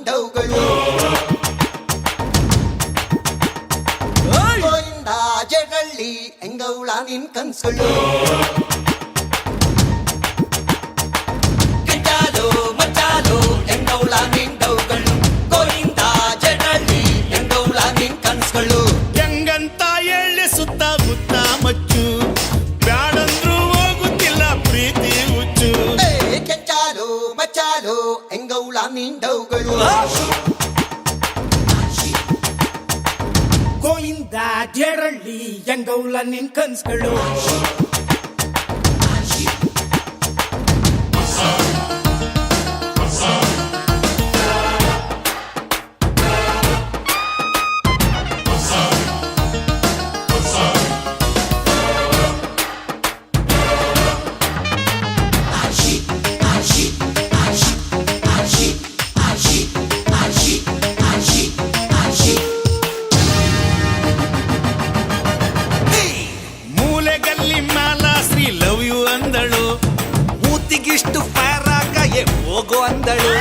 ನಿಂಡವುಗಳು ಗೋವಿಂದ ಜಡಳ್ಳಿ ಎಂಗೌಳ ನಿನ್ ಕನ್ಸುಗಳು ಕೆಂಚಾಲು ಮಚ್ಚಾಲು ಎಂಗೌಳ ನಿಂಡವುಗಳು ಗೋವಿಂದ ಜಡಳ್ಳಿ ಎಂಗೌಳ ನಿನ್ ಕನ್ಸುಗಳು ಹೆಂಗಂತ ಹೇಳಿ ಸುತ್ತ ಮುತ್ತ ಮಚ್ಚು ಬ್ಯಾಡಂದ್ರು ಹೋಗುತ್ತಿಲ್ಲ ಪ್ರೀತಿ ಹುಚ್ಚು ಕೆಂಚಾಲು ಮಚ್ಚಾಲು ಎಂಗೌಳ ನಿಂಡವುಗಳು ಗೋವಿಂದ ಜೇರಳ್ಳಿ ಎಂಗೌಲ ನಿನ್ ಕನ್ಸ್ಗಳು ಮೂಲೆಗಲ್ಲಿ ಮಾಲಾ ಶ್ರೀ ಲವ್ ಯು ಅಂದಳು ಮೂತಿಗಿಷ್ಟು ಫೈರ್ ಆಗ ಹೋಗೋ ಅಂದಳು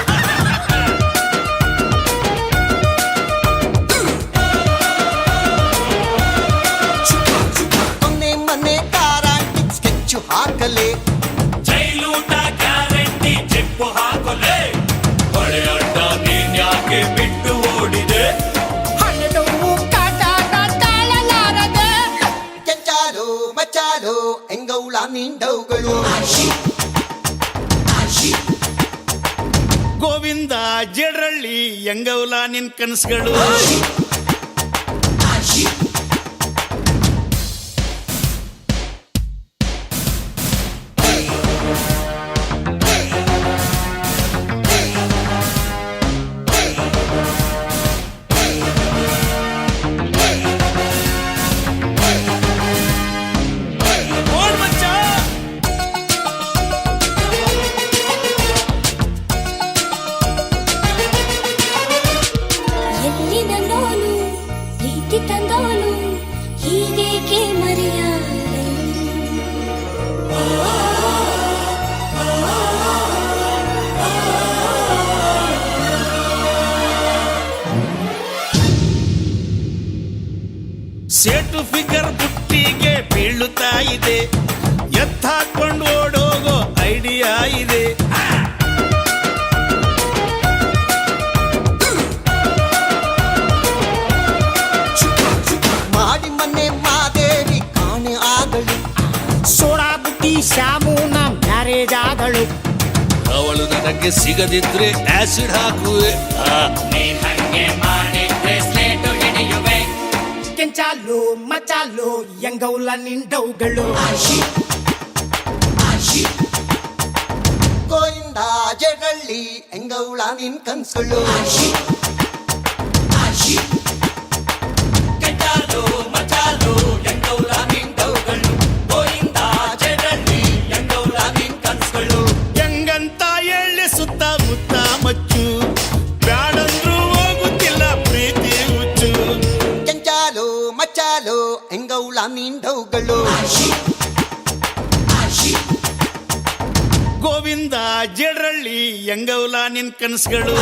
ಮೊನ್ನೆ ಮನೆ ಕಾರಾಂಟಿ ಸ್ಕೆಚ್ಚು ಹಾಕಲೆ ಜೈಲೂಟ ಗ್ಯಾರಂಟಿ ಚೆಪ್ಪು ಹಾಕೊಲೆ ಹೊಳೆ ಅಡ್ಡ ನೀನ್ ಯಾಕೆ ಬಿಟ್ಟು ಓಡಿದೆ ಹಣ್ಣು ಕಾಟಾಟ ತಾಳಲಾರದೆ ಕೆಂಚಾಲು ಮಚ್ಚಾಲು ಎಂಗೌಳ ನಿಂಡವುಗಳು ಗೋವಿಂದ ಜಡರಳ್ಳಿ ಎಂಗೌಲ ನಿನ್ ಕನಸುಗಳು ಎಲ್ಲಿ ನನ್ನೋನು ಪ್ರೀತಿ ತಂದೋನು ಹೀಗೇಕೆ ಮರೆಯಾದೆ ಸೇಟು ಫಿಗರ್ ಬುಟ್ಟಿಗೆ ಬೀಳುತ್ತಾ ಇದೆ ಎತ್ತಾಕೊಂಡು ಓಡೋಗೋ ಐಡಿಯಾ ಇದೆ ಮಾಡಿ ಮನೆ ಮಾದೇವಿ ಕಾಣೆ ಆದಳು ಸೋಡಾ ಬುಟ್ಟಿ ಶ್ಯಾಮುನ ಮ್ಯಾರೇಜ್ ಆದಳು ಅವಳು ನನಗೆ ಸಿಗದಿದ್ರೆ ಆಸಿಡ್ ಹಾಕುವೆ ನೀನ್ ಹಂಗೆ ಮಾಡಿದ್ರೆ ಸ್ಲೇಟು ಹಿಡಿಯುವೆ ಕೆಂಚಾಲು ಮಚಾಲು ಎಂಗೌಲ ನಿಂಡವುಗಳು ಗೋವಿಂದ ಜಡಳ್ಳಿ ಎಂಗೌಳ ನಿನ್ ಕನ್ಸುಗಳು ಕೆಂಚಾಲು ಮಚ್ಚಾಲು ಎಂಗೌಳ ನಿಂಡವುಗಳು ಗೋವಿಂದ ಜಡಳ್ಳಿ ಎಂಗೌಳ ನಿನ್ ಕನ್ಸುಗಳು ಹೆಂಗಂತ ಹೇಳಿ ಸುತ್ತ ಮುತ್ತ ಮಚ್ಚು ಬ್ಯಾಡಂದ್ರು ಹೋಗುತ್ತಿಲ್ಲ ಪ್ರೀತಿ ಹುಚ್ಚು ಕೆಂಚಾಲು ಮಚ್ಚಾಲು ಎಂಗೌಳ ನಿಂಡವುಗಳು ಗೋವಿಂದ ಜಡರಳ್ಳಿ ಎಂಗೌಲ ನಿನ್ ಕನಸುಗಳು